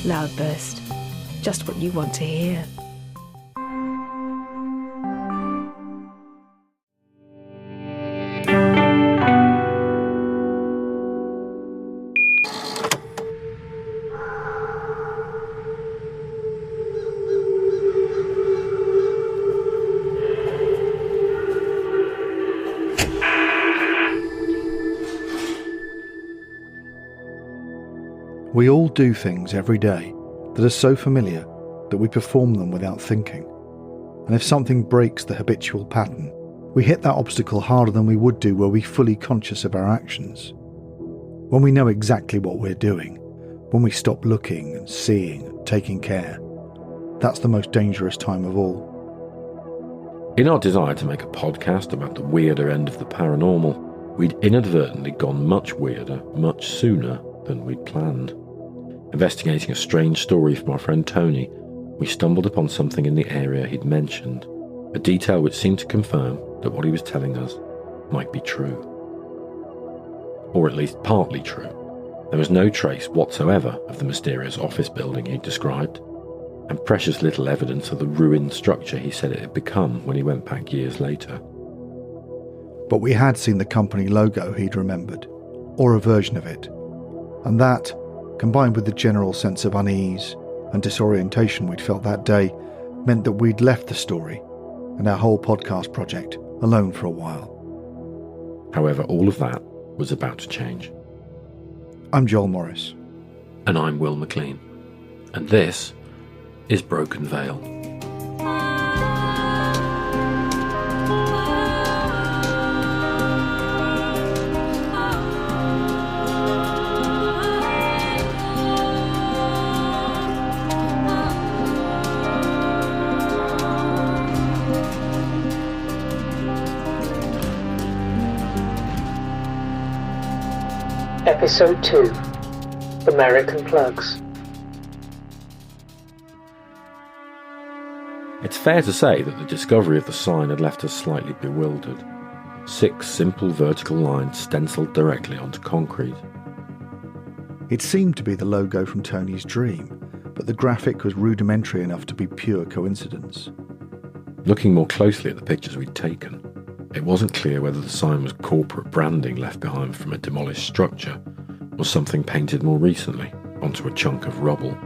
Loudburst. Just what you want to hear. We all do things every day that are so familiar that we perform them without thinking. And if something breaks the habitual pattern, we hit that obstacle harder than we would do were we fully conscious of our actions. When we know exactly what we're doing, when we stop looking and seeing and taking care, that's the most dangerous time of all. In our desire to make a podcast about the weirder end of the paranormal, we'd inadvertently gone much weirder, much sooner than we'd planned. Investigating a strange story from our friend Tony, we stumbled upon something in the area he'd mentioned, a detail which seemed to confirm that what he was telling us might be true. Or at least partly true. There was no trace whatsoever of the mysterious office building he'd described, and precious little evidence of the ruined structure he said it had become when he went back years later. But we had seen the company logo he'd remembered, or a version of it, and that, combined with the general sense of unease and disorientation we'd felt that day, meant that we'd left the story and our whole podcast project alone for a while. However, all of that was about to change. I'm Joel Morris. And I'm Will Maclean. And this is Broken Veil. Episode 2, American Plugs. It's fair to say that the discovery of the sign had left us slightly bewildered. 6 simple vertical lines stenciled directly onto concrete. It seemed to be the logo from Tony's dream, but the graphic was rudimentary enough to be pure coincidence. Looking more closely at the pictures we'd taken, it wasn't clear whether the sign was corporate branding left behind from a demolished structure, or something painted more recently onto a chunk of rubble.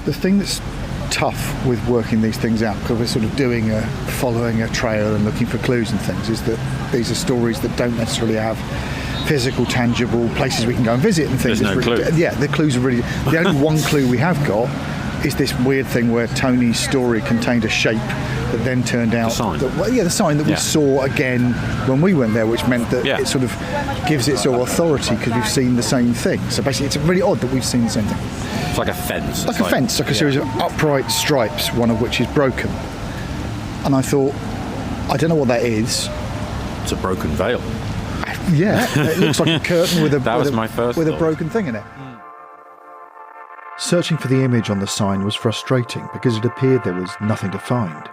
The thing that's tough with working these things out, because we're sort of following a trail and looking for clues and things, is that these are stories that don't necessarily have physical, tangible places we can go and visit and things. There's no clue. Yeah, the clues are really... The only one clue we have got is this weird thing where Tony's story contained a shape that then turned out... The sign. The sign that we saw again when we went there, which meant that it sort of gives it sort of authority because we've seen the same thing. So basically it's really odd that we've seen the same thing. It's like a fence. Like a series of upright stripes, one of which is broken. And I thought, I don't know what that is. It's a broken veil. Yeah, it looks like a curtain with a thought. broken thing in it. Searching for the image on the sign was frustrating because it appeared there was nothing to find.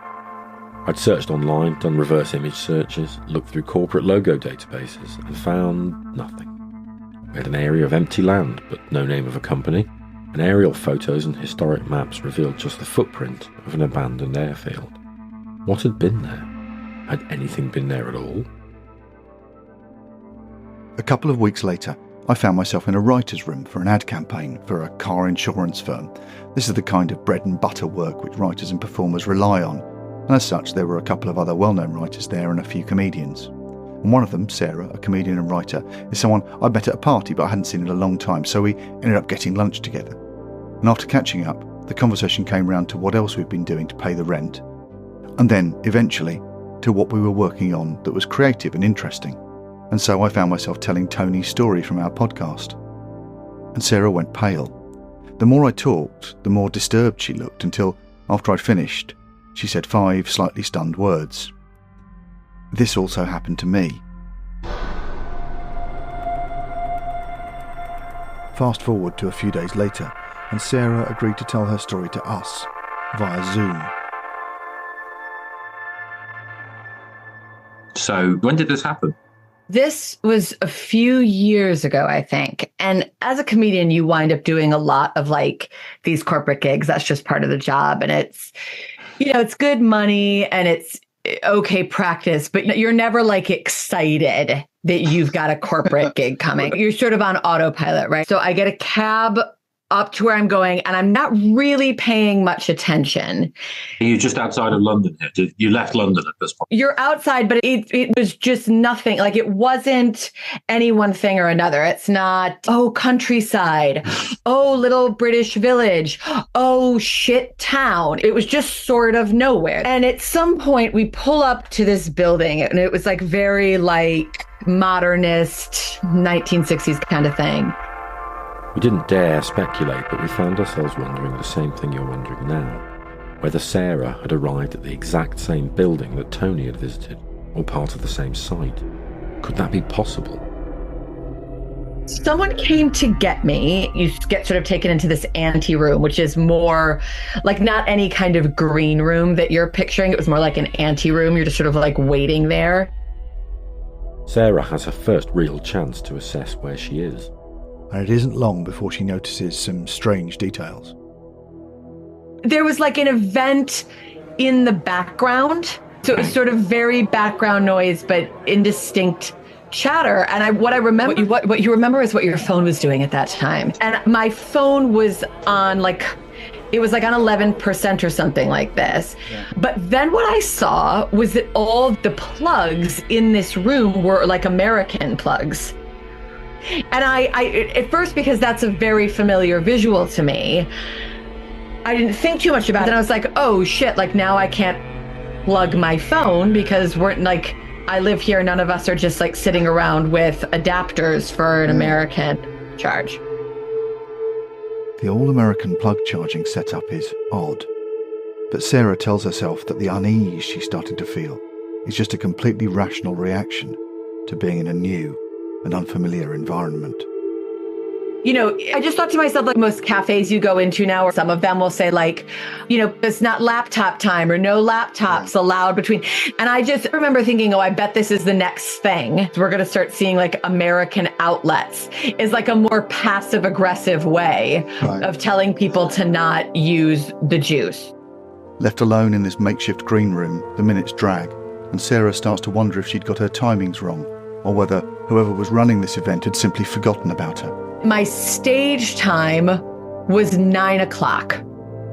I'd searched online, done reverse image searches, looked through corporate logo databases and found nothing. We had an area of empty land, but no name of a company, and aerial photos and historic maps revealed just the footprint of an abandoned airfield. What had been there? Had anything been there at all? A couple of weeks later, I found myself in a writer's room for an ad campaign for a car insurance firm. This is the kind of bread and butter work which writers and performers rely on, and as such there were a couple of other well-known writers there and a few comedians. And one of them, Sarah, a comedian and writer, is someone I'd met at a party but I hadn't seen in a long time, so we ended up getting lunch together. And after catching up, the conversation came round to what else we'd been doing to pay the rent, and then, eventually, to what we were working on that was creative and interesting. And so I found myself telling Tony's story from our podcast. And Sarah went pale. The more I talked, the more disturbed she looked, until, after I'd finished, she said 5 slightly stunned words. This also happened to me. Fast forward to a few days later, and Sarah agreed to tell her story to us, via Zoom. So, when did this happen? This was a few years ago, I think. And as a comedian, you wind up doing a lot of like these corporate gigs. That's just part of the job. And it's, it's good money and it's okay practice, but you're never like excited that you've got a corporate gig coming. You're sort of on autopilot, right? So I get a cab up to where I'm going and I'm not really paying much attention. You're just outside of London here. You left London at this point. You're outside, but it was just nothing. Like it wasn't any one thing or another. It's not, oh, countryside. Oh, little British village. Oh, shit town. It was just sort of nowhere. And at some point we pull up to this building and it was like very like modernist 1960s kind of thing. We didn't dare speculate, but we found ourselves wondering the same thing you're wondering now. Whether Sarah had arrived at the exact same building that Tony had visited, or part of the same site. Could that be possible? Someone came to get me. You get sort of taken into this ante room, which is more like not any kind of green room that you're picturing. It was more like an ante room. You're just sort of like waiting there. Sarah has her first real chance to assess where she is. And it isn't long before she notices some strange details. There was like an event in the background. So it was sort of very background noise, but indistinct chatter. And what I remember, what you remember is what your phone was doing at that time. And my phone was on it was like on 11% or something like this. Yeah. But then what I saw was that all the plugs in this room were like American plugs. And I at first, because that's a very familiar visual to me, I didn't think too much about it. And I was like, oh shit, like now I can't plug my phone because we're like, I live here. None of us are just like sitting around with adapters for an American charge. The all-American plug charging setup is odd. But Sarah tells herself that the unease she's starting to feel is just a completely rational reaction to being in a new and unfamiliar environment. I just thought to myself, like most cafes you go into now, or some of them will say like, it's not laptop time or no laptops allowed between. And I just remember thinking, oh, I bet this is the next thing. We're going to start seeing like American outlets is like a more passive aggressive way of telling people to not use the juice. Left alone in this makeshift green room, the minutes drag, and Sarah starts to wonder if she'd got her timings wrong, or whether whoever was running this event had simply forgotten about her. My stage time was 9 o'clock.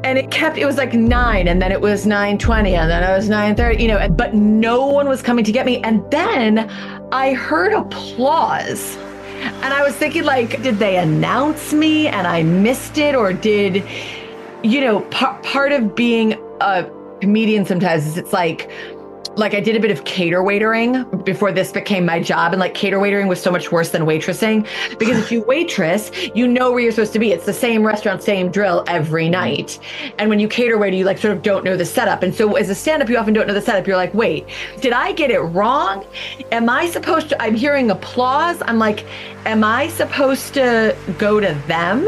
And it was like 9, and then it was 9:20, and then it was 9:30, but no one was coming to get me. And then I heard applause. And I was thinking, like, did they announce me and I missed it? Or did, part of being a comedian sometimes is it's like I did a bit of cater waitering before this became my job. And like cater waitering was so much worse than waitressing, because if you waitress, you know where you're supposed to be. It's the same restaurant, same drill every night. And when you cater waiter, you like sort of don't know the setup. And so as a stand-up, you often don't know the setup. You're like, wait, did I get it wrong? I'm hearing applause. I'm like, am I supposed to go to them?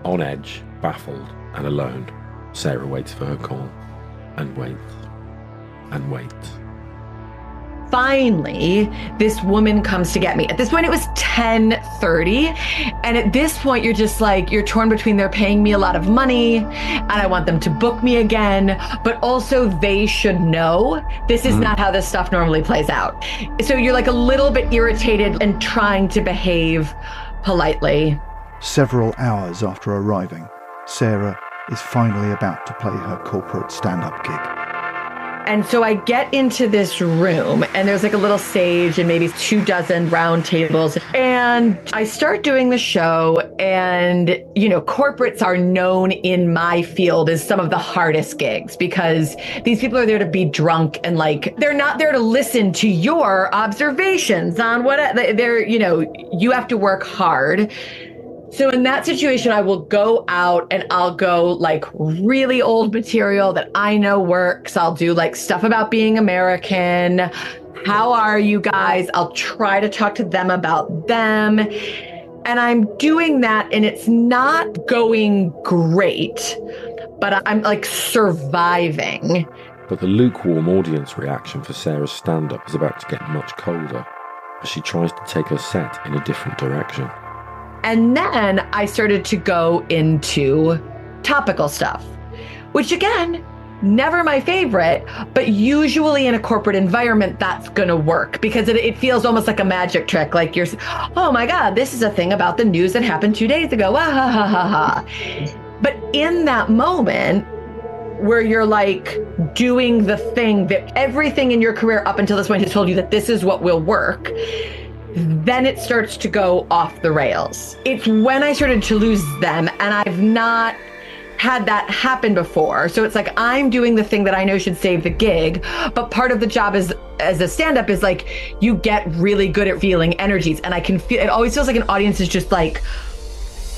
On edge, baffled and alone, Sarah waits for her call and waits. And wait. Finally, this woman comes to get me. At this point, it was 10:30. And at this point, you're just like, you're torn between they're paying me a lot of money and I want them to book me again. But also they should know this is not how this stuff normally plays out. So you're like a little bit irritated and trying to behave politely. Several hours after arriving, Sarah is finally about to play her corporate stand-up gig. And so I get into this room and there's like a little stage and maybe 24 round tables. And I start doing the show and, corporates are known in my field as some of the hardest gigs because these people are there to be drunk and like, they're not there to listen to your observations on what they're, you have to work hard. So in that situation, I will go out and I'll go like really old material that I know works. I'll do like stuff about being American. How are you guys? I'll try to talk to them about them. And I'm doing that and it's not going great, but I'm like surviving. But the lukewarm audience reaction for Sarah's stand-up is about to get much colder. as she tries to take her set in a different direction. And then I started to go into topical stuff, which again, never my favorite, but usually in a corporate environment, that's going to work because it feels almost like a magic trick. Like you're, oh my God, this is a thing about the news that happened 2 days ago. Ah, ha, ha, ha, ha. But in that moment where you're like doing the thing that everything in your career up until this point has told you that this is what will work, then it starts to go off the rails. It's when I started to lose them, and I've not had that happen before. So it's like I'm doing the thing that I know should save the gig, but part of the job is as a stand-up is like you get really good at feeling energies, and I can feel it. Always feels like an audience is just like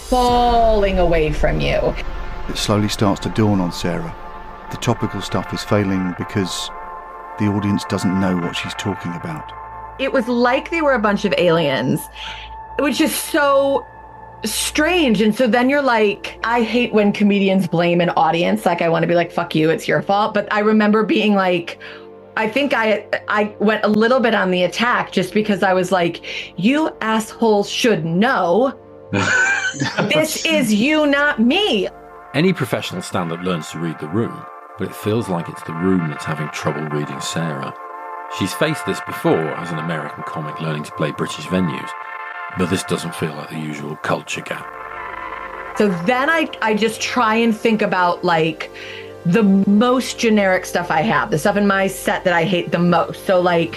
falling away from you. It slowly starts to dawn on Sarah. The topical stuff is failing because the audience doesn't know what she's talking about. It was like they were a bunch of aliens, which is so strange. And so then you're like, I hate when comedians blame an audience. Like I want to be like, fuck you, it's your fault. But I remember being like, I think I went a little bit on the attack just because I was like, you assholes should know. This is you, not me. Any professional stand-up learns to read the room, but it feels like it's the room that's having trouble reading Sarah. She's faced this before as an American comic learning to play British venues, but this doesn't feel like the usual culture gap. So then I just try and think about like the most generic stuff I have, the stuff in my set that I hate the most. So like,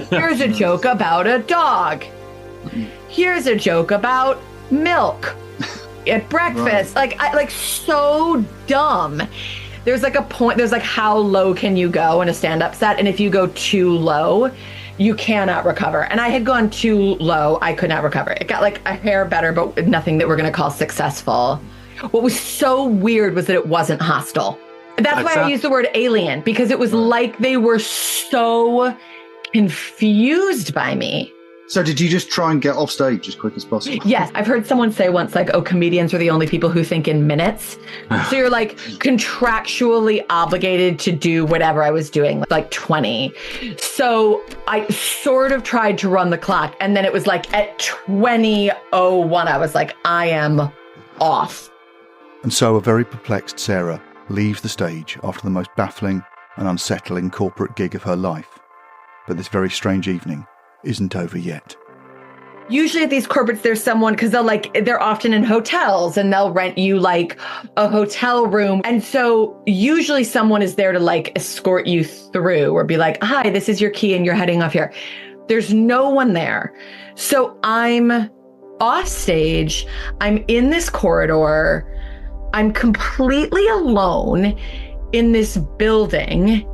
here's a joke about a dog. Here's a joke about milk at breakfast. Right. Like so dumb. There's like a point, there's like how low can you go in a stand-up set? And if you go too low, you cannot recover. And I had gone too low, I could not recover. It got like a hair better, but nothing that we're gonna call successful. What was so weird was that it wasn't hostile. That's why I use the word alien, because it was like they were so confused by me. So did you just try and get off stage as quick as possible? Yes. I've heard someone say once, like, oh, comedians are the only people who think in minutes. So you're like contractually obligated to do whatever I was doing, like 20. So I sort of tried to run the clock. And then it was like at 20:01, I was like, I am off. And so a very perplexed Sarah leaves the stage after the most baffling and unsettling corporate gig of her life. But this very strange evening isn't over yet. Usually at these corporates, there's someone, because they're often in hotels and they'll rent you like a hotel room. And so usually someone is there to like escort you through or be like, hi, this is your key and you're heading off here. There's no one there. So I'm off stage. I'm in this corridor. I'm completely alone in this building.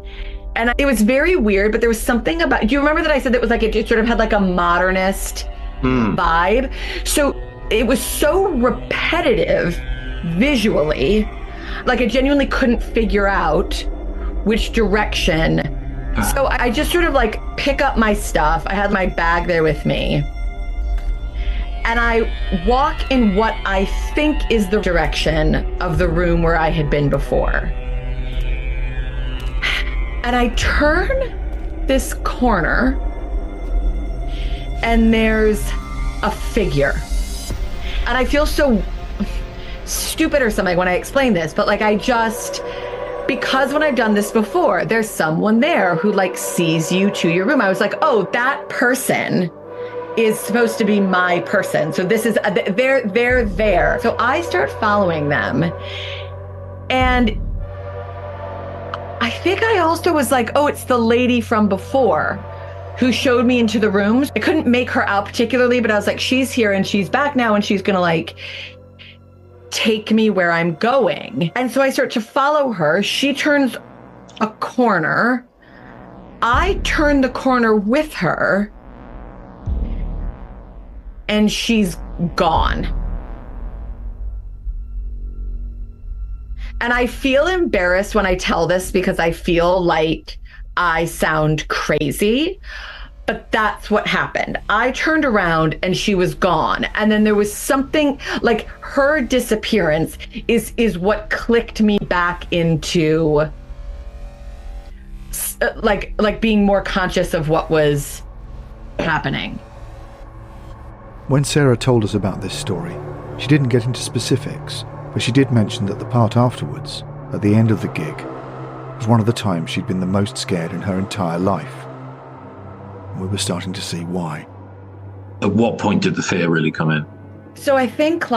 And it was very weird, but there was something about, do you remember that I said that was like, it sort of had like a modernist vibe? So it was so repetitive visually, like I genuinely couldn't figure out which direction. So I just sort of like pick up my stuff. I had my bag there with me. And I walk in what I think is the direction of the room where I had been before. And I turn this corner and there's a figure. And I feel so stupid or something when I explain this, but like because when I've done this before, there's someone there who like sees you to your room. I was like, oh, that person is supposed to be my person. So this is, they're there. So I start following them. And I think I also was like, oh, it's the lady from before who showed me into the rooms. I couldn't make her out particularly, but I was like, she's here and she's back now and she's going to like take me where I'm going. And so I start to follow her. She turns a corner. I turn the corner with her and she's gone. And I feel embarrassed when I tell this because I feel like I sound crazy, but that's what happened. I turned around and she was gone. And then there was something like her disappearance is what clicked me back into like being more conscious of what was happening. When Sarah told us about this story, she didn't get into specifics, but she did mention that the part afterwards, at the end of the gig, was one of the times she'd been the most scared in her entire life. And we were starting to see why. At what point did the fear really come in? So I think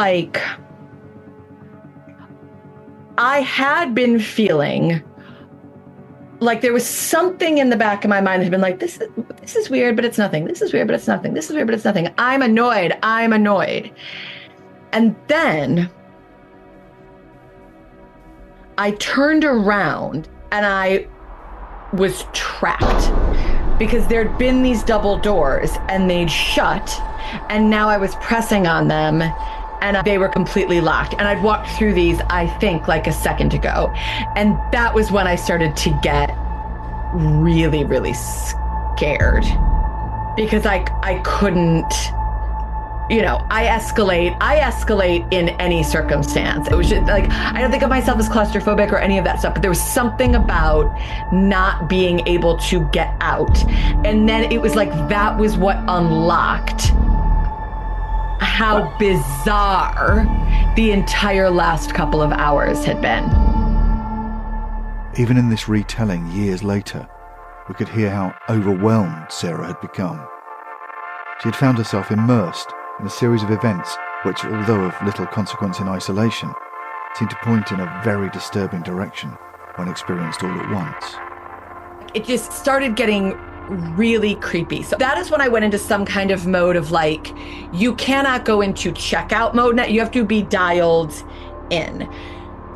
I had been feeling like there was something in the back of my mind that had been like, this is weird, but it's nothing. This is weird, but it's nothing. This is weird, but it's nothing. I'm annoyed. And then I turned around and I was trapped because there'd been these double doors and they'd shut, and now I was pressing on them and they were completely locked. And I'd walked through these, I think, like a second ago. And that was when I started to get really, really scared because I couldn't, I escalate in any circumstance. It was just like, I don't think of myself as claustrophobic or any of that stuff, but there was something about not being able to get out. And then it was like, that was what unlocked how bizarre the entire last couple of hours had been. Even in this retelling years later, we could hear how overwhelmed Sarah had become. She had found herself immersed in a series of events which, although of little consequence in isolation, seemed to point in a very disturbing direction when experienced all at once. It just started getting really creepy. So that is when I went into some kind of mode of like, you cannot go into checkout mode now. You have to be dialed in.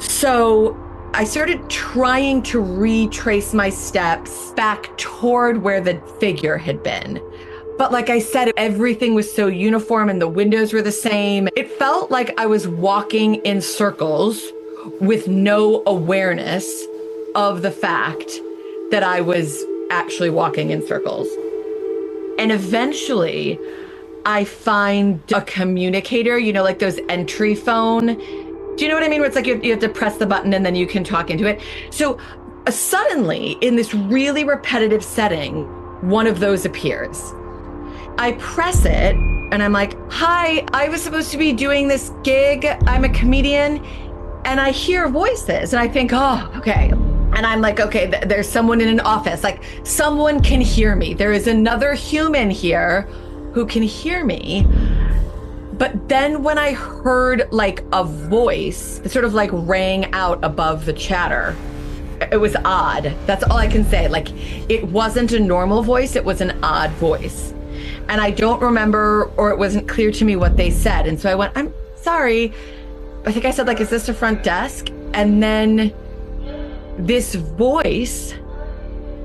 So I started trying to retrace my steps back toward where the figure had been. But like I said, everything was so uniform and the windows were the same. It felt like I was walking in circles with no awareness of the fact that I was actually walking in circles. And eventually I find a communicator, like those entry phone. Do you know what I mean? Where it's like you have to press the button and then you can talk into it. So suddenly in this really repetitive setting, one of those appears. I press it and I'm like, hi, I was supposed to be doing this gig. I'm a comedian. And I hear voices and I think, oh, okay. And I'm like, okay, there's someone in an office. Like, someone can hear me. There is another human here who can hear me. But then when I heard like a voice, it sort of like rang out above the chatter. It was odd. That's all I can say. Like, it wasn't a normal voice. It was an odd voice. And I don't remember, or it wasn't clear to me what they said. And so I went, I'm sorry. I think I said, like, is this the front desk? And then this voice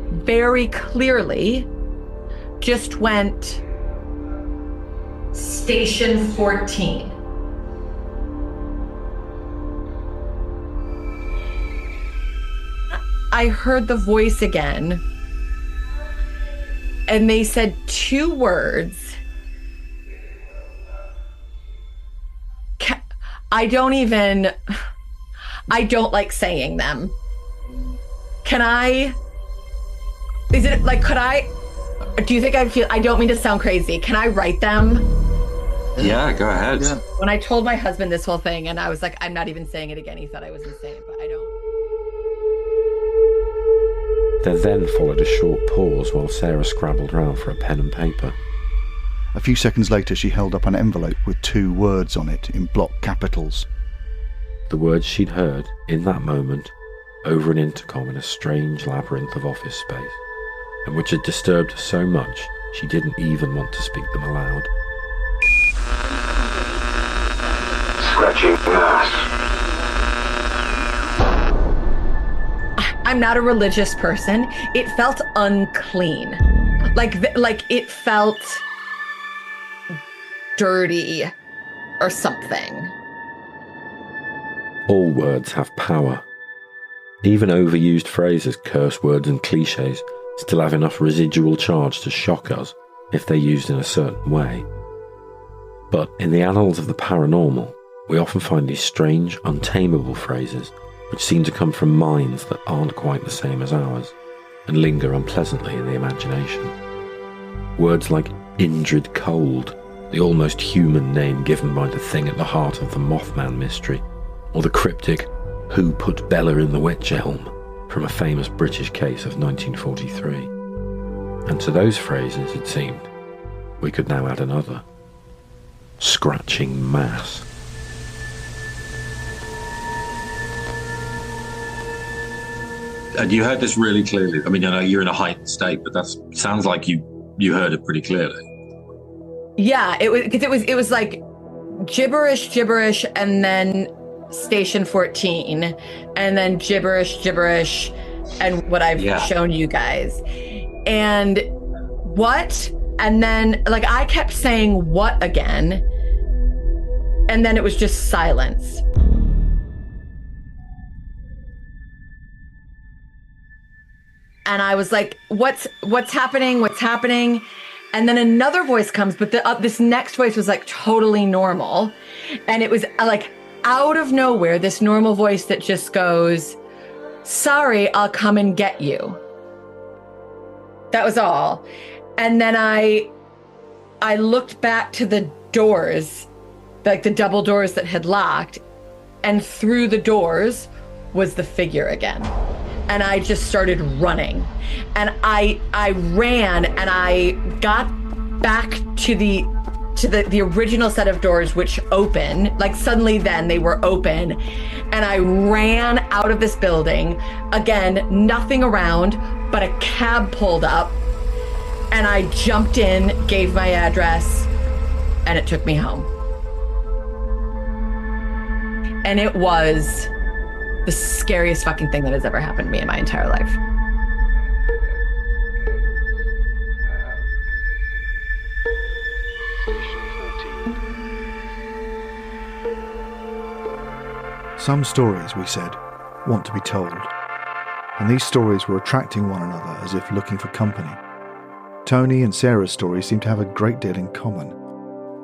very clearly just went, Station 14. I heard the voice again, and they said two words. I don't like saying them. Do you think I don't mean to sound crazy. Can I write them? Yeah, go ahead. Yeah. When I told my husband this whole thing and I was like, I'm not even saying it again, he thought I was insane, but I don't. There then followed a short pause while Sarah scrabbled round for a pen and paper. A few seconds later, she held up an envelope with two words on it in block capitals. The words she'd heard in that moment over an intercom in a strange labyrinth of office space, and which had disturbed her so much she didn't even want to speak them aloud. Scratching ass. I'm not a religious person. It felt unclean. Like it felt dirty or something. All words have power. Even overused phrases, curse words and cliches still have enough residual charge to shock us if they're used in a certain way. But in the annals of the paranormal, we often find these strange, untamable phrases which seem to come from minds that aren't quite the same as ours and linger unpleasantly in the imagination. Words like Indrid Cold the almost human name given by the thing at the heart of the Mothman mystery, or the cryptic "Who put Bella in the witch elm" from a famous British case of 1943. And to those phrases, it seemed, we could now add another: scratching mass. And you heard this really clearly. I mean, I know you're in a heightened state, but that sounds like you heard it pretty clearly. Yeah, it was like gibberish, and then station 14, and then gibberish, and what I've shown you guys. And what? And then, like, I kept saying what again, and then it was just silence. And I was like, what's happening? What's happening? And then another voice comes, but this next voice was like totally normal. And it was like out of nowhere, this normal voice that just goes, "Sorry, I'll come and get you." That was all. And then I looked back to the doors, like the double doors that had locked, and through the doors was the figure again. And I just started running, and I ran, and I got back to the original set of doors, which open, like suddenly then they were open, and I ran out of this building. Again, nothing around, but a cab pulled up, and I jumped in, gave my address, and it took me home. And it was the scariest fucking thing that has ever happened to me in my entire life. Some stories, we said, want to be told. And these stories were attracting one another as if looking for company. Tony and Sarah's stories seemed to have a great deal in common.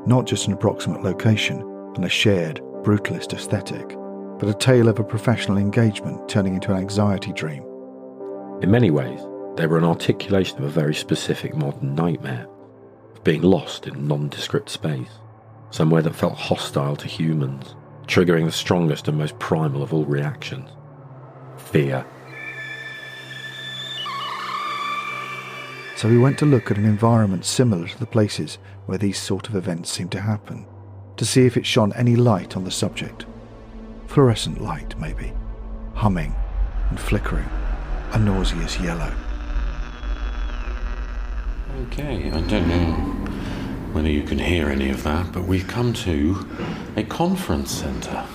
Not just an approximate location and a shared, brutalist aesthetic, but a tale of a professional engagement turning into an anxiety dream. In many ways, they were an articulation of a very specific modern nightmare, of being lost in nondescript space, somewhere that felt hostile to humans, triggering the strongest and most primal of all reactions: fear. So we went to look at an environment similar to the places where these sort of events seem to happen, to see if it shone any light on the subject. Fluorescent light, maybe, humming and flickering, a nauseous yellow. Okay, I don't know whether you can hear any of that, but we've come to a conference centre.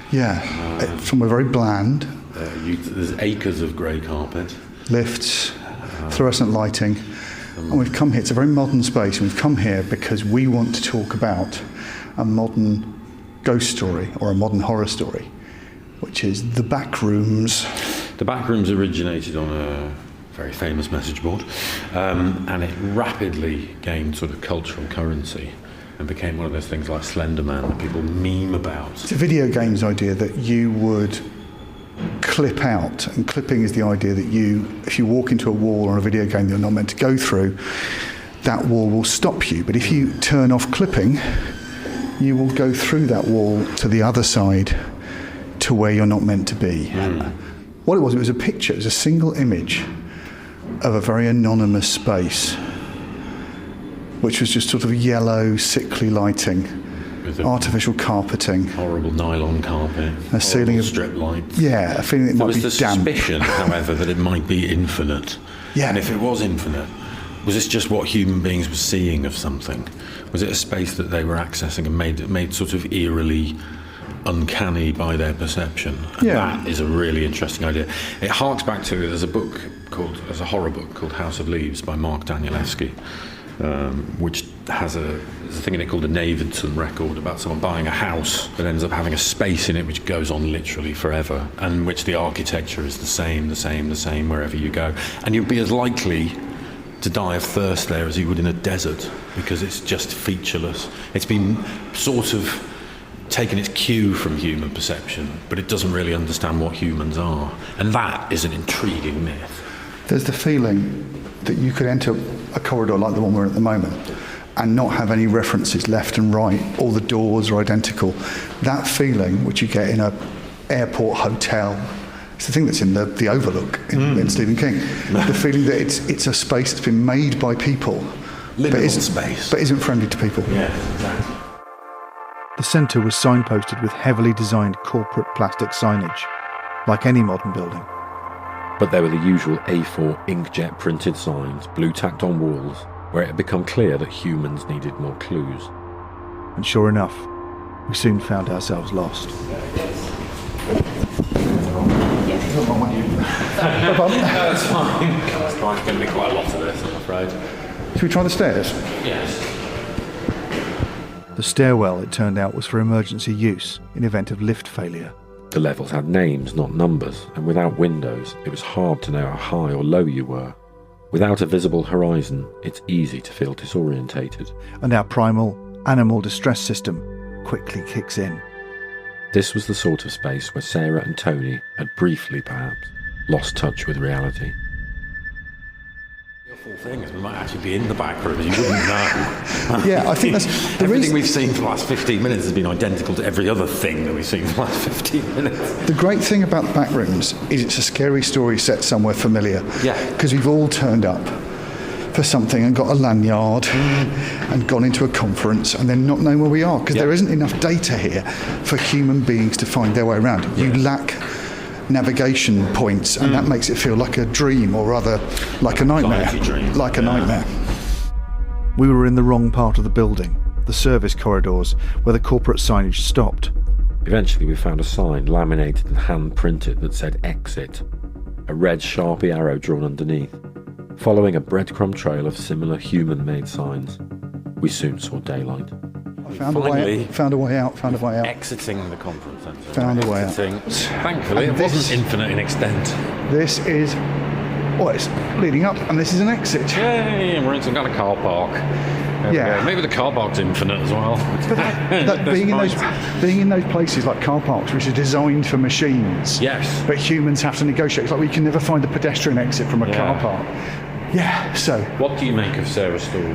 Yeah, somewhere very bland. There's acres of grey carpet. Lifts, fluorescent lighting. And we've come here, it's a very modern space, and we've come here because we want to talk about a modern ghost story, or a modern horror story, which is the back rooms. The back rooms originated on a very famous message board, and it rapidly gained sort of cultural currency and became one of those things like Slender Man that people meme about. It's a video games idea that you would clip out, and clipping is the idea that if you walk into a wall or a video game that you're not meant to go through, that wall will stop you. But if you turn off clipping, you will go through that wall to the other side to where you're not meant to be. What it was a picture, it was a single image of a very anonymous space, which was just sort of yellow, sickly lighting, with artificial carpeting, horrible nylon carpet, a ceiling of strip lights. Yeah, a feeling it might be damp. There was the suspicion, however, that it might be infinite. Yeah. And if it was infinite, was this just what human beings were seeing of something? Was it a space that they were accessing and made sort of eerily uncanny by their perception? And that is a really interesting idea. It harks back to, there's a horror book called House of Leaves by Mark Danielewski, which has a thing in it called a Navidson record about someone buying a house that ends up having a space in it which goes on literally forever, and which the architecture is the same wherever you go. And you'd be as likely to die of thirst there as you would in a desert, because it's just featureless. It's been sort of taken its cue from human perception, but it doesn't really understand what humans are. And that is an intriguing myth. There's the feeling that you could enter a corridor like the one we're in at the moment, and not have any references left and right, all the doors are identical. That feeling, which you get in a airport hotel, it's the thing that's in the Overlook in Stephen King. The feeling that it's a space that's been made by people, but isn't friendly to people. Yeah, exactly. The centre was signposted with heavily designed corporate plastic signage, like any modern building. But there were the usual A4 inkjet printed signs, blue tacked on walls, where it had become clear that humans needed more clues. And sure enough, we soon found ourselves lost. That's fine. It's going to be quite a lot of this, I'm afraid. Should we try the stairs? Yes. The stairwell, it turned out, was for emergency use in event of lift failure. The levels had names, not numbers, and without windows, it was hard to know how high or low you were. Without a visible horizon, it's easy to feel disorientated. And our primal animal distress system quickly kicks in. This was the sort of space where Sarah and Tony had briefly, perhaps, lost touch with reality. The awful thing is we might actually be in the back room and you wouldn't know. Yeah, I think that's... Everything we've seen for the last 15 minutes has been identical to every other thing that we've seen for the last 15 minutes. The great thing about the back rooms is it's a scary story set somewhere familiar. Yeah. Because we've all turned up for something and got a lanyard and gone into a conference and then not knowing where we are, because there isn't enough data here for human beings to find their way around. You lack navigation points, and that makes it feel like a dream, or rather like a nightmare. Like a nightmare. We were in the wrong part of the building, the service corridors, where the corporate signage stopped. Eventually we found a sign laminated and hand-printed that said exit, a red Sharpie arrow drawn underneath. Following a breadcrumb trail of similar human-made signs, we soon saw daylight. Found a way out. Exiting the conference centre. Found a way out. Thankfully, it wasn't infinite in extent. This is... Well, it's leading up, and this is an exit. Yay, we're in some kind of car park. There we go. Maybe the car park's infinite as well. But being in those places like car parks, which are designed for machines, yes, but humans have to negotiate. It's like we can never find a pedestrian exit from a car park. Yeah, so... What do you make of Sarah's story?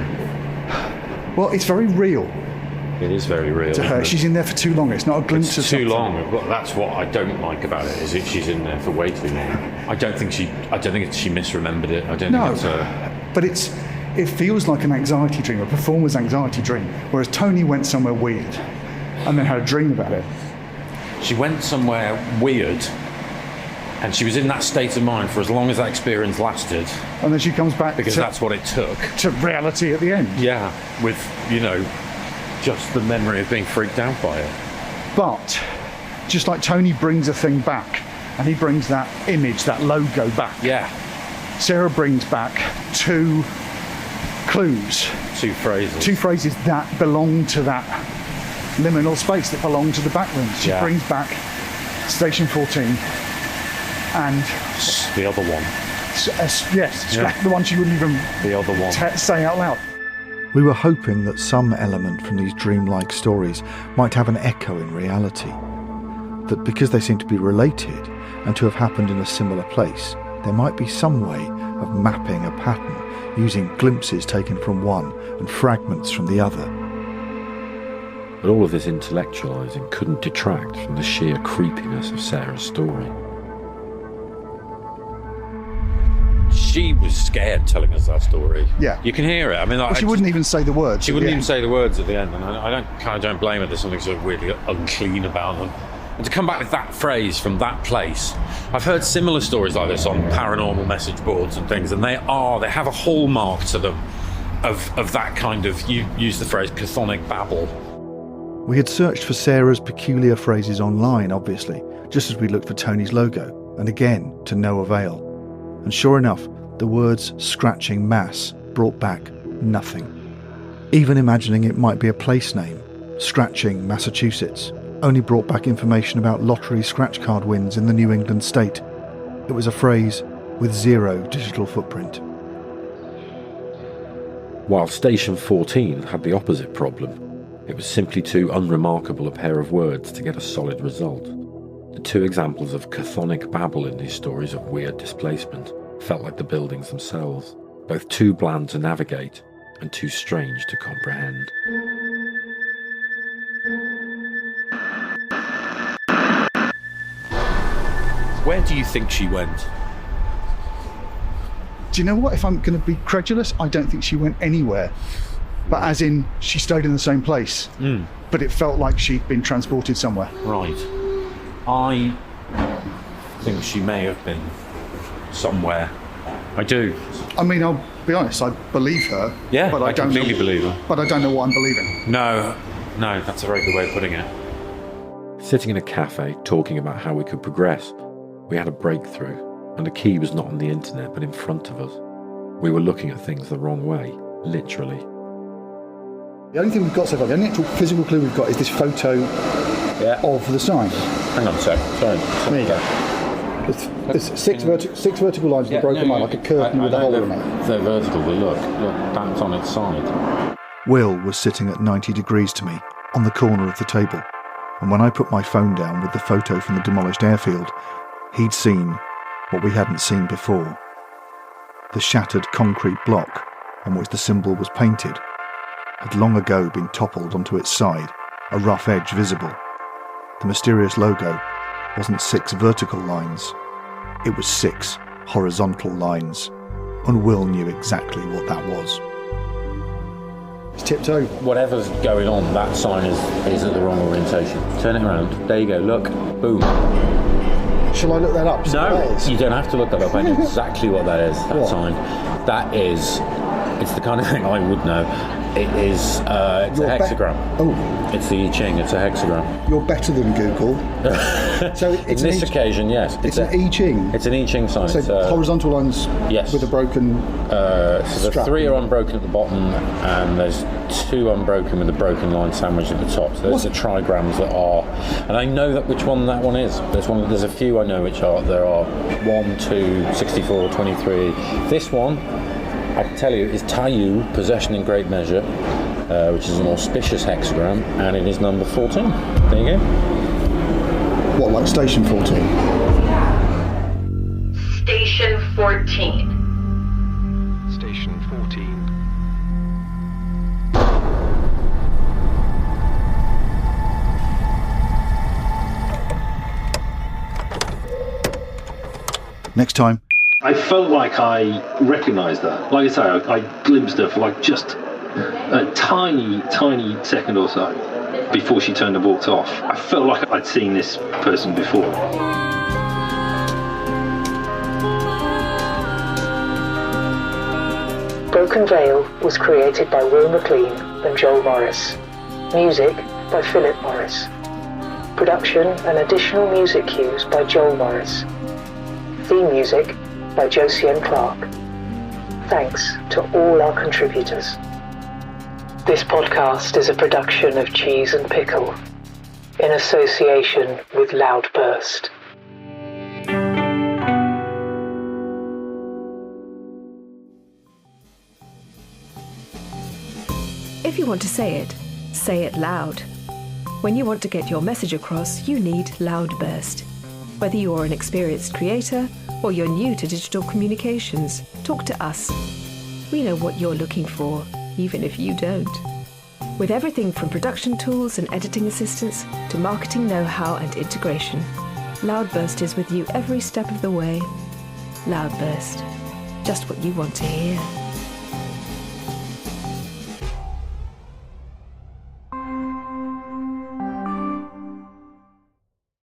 Well, it's very real. It is very real. To her, she's in there for too long. It's not a glimpse of too something. long. That's what I don't like about it. Is that she's in there for way too long. I don't think she misremembered it. I don't think it's a... But it feels like an anxiety dream, a performer's anxiety dream. Whereas Tony went somewhere weird and then had a dream about it. She went somewhere weird, and she was in that state of mind for as long as that experience lasted. And then she comes back because that's what it took to reality at the end. Yeah, with just the memory of being freaked out by it. But just like Tony brings a thing back, and he brings that image, that logo back. Yeah. Sarah brings back two clues. Two phrases that belong to that liminal space, that belong to the back room. She brings back Station 14 and the other one. The one she wouldn't even the other one say out loud. We were hoping that some element from these dreamlike stories might have an echo in reality. That because they seem to be related and to have happened in a similar place, there might be some way of mapping a pattern using glimpses taken from one and fragments from the other. But all of this intellectualising couldn't detract from the sheer creepiness of Sarah's story. She was scared telling us that story. Yeah. You can hear it. I mean, she wouldn't even say the words. She wouldn't even say the words at the end, and I don't blame her. There's something sort of weirdly unclean about them. And to come back with that phrase from that place, I've heard similar stories like this on paranormal message boards and things, and they have a hallmark to them of that kind of, you use the phrase, chthonic babble. We had searched for Sarah's peculiar phrases online, obviously, just as we looked for Tony's logo, and again, to no avail. And sure enough, the words scratching mass brought back nothing. Even imagining it might be a place name, Scratching, Massachusetts, only brought back information about lottery scratch card wins in the New England state. It was a phrase with zero digital footprint. While Station 14 had the opposite problem. It was simply too unremarkable a pair of words to get a solid result. The two examples of chthonic babble in these stories of weird displacement felt like the buildings themselves, both too bland to navigate and too strange to comprehend. Where do you think she went? Do you know what? If I'm going to be credulous, I don't think she went anywhere. But as in, she stayed in the same place. But it felt like she'd been transported somewhere. Right. I think she may have been somewhere. I do. I mean, I'll be honest, I believe her. Yeah, but I don't completely know, believe her. But I don't know what I'm believing. No, that's a very good way of putting it. Sitting in a cafe talking about how we could progress, we had a breakthrough, and the key was not on the internet but in front of us. We were looking at things the wrong way, literally. The only thing we've got so far, the only actual physical clue we've got is this photo of the sign. Hang on a sec. Sorry. There you go. There's six vertical lines with a broken line, like a curtain with a hole in it. They're vertical, but look, that's on its side. Will was sitting at 90 degrees to me, on the corner of the table, and when I put my phone down with the photo from the demolished airfield, he'd seen what we hadn't seen before. The shattered concrete block on which the symbol was painted had long ago been toppled onto its side, a rough edge visible. The mysterious logo wasn't 6 vertical lines, it was 6 horizontal lines, and Will knew exactly what that was. It's tipped over. Whatever's going on, that sign is at the wrong orientation. Turn it around. There you go. Look. Boom. Shall I look that up? No, you don't have to look that up. I know exactly what that is, that sign. That is, it's the kind of thing I would know. It is, it's a hexagram. It's the I Ching, it's a hexagram. You're better than Google. So it's in this occasion, yes. It's an I Ching. It's an I Ching sign. So it's horizontal lines with a broken so the 3 are unbroken at the bottom, and there's 2 unbroken with a broken line sandwich at the top. So there's the trigrams that are, and I know which one that one is. There's a few I know which are. There are 1, 2, 64, 23. This one, I can tell you, is Tayu, possession in great measure, which is an auspicious hexagram, and it is number 14. There you go. What, like station 14? Station 14. Station 14. Next time. I felt like I recognised her. Like I say, I glimpsed her for like just a tiny, tiny second or so before she turned and walked off. I felt like I'd seen this person before. Broken Veil was created by Will Maclean and Joel Morris. Music by Philip Morris. Production and additional music cues by Joel Morris. Theme music by Josie M. Clark. Thanks to all our contributors. This podcast is a production of Cheese and Pickle in association with Loudburst. If you want to say it loud. When you want to get your message across, you need Loudburst. Whether you're an experienced creator or you're new to digital communications, talk to us. We know what you're looking for, even if you don't. With everything from production tools and editing assistance to marketing know-how and integration, Loudburst is with you every step of the way. Loudburst, just what you want to hear.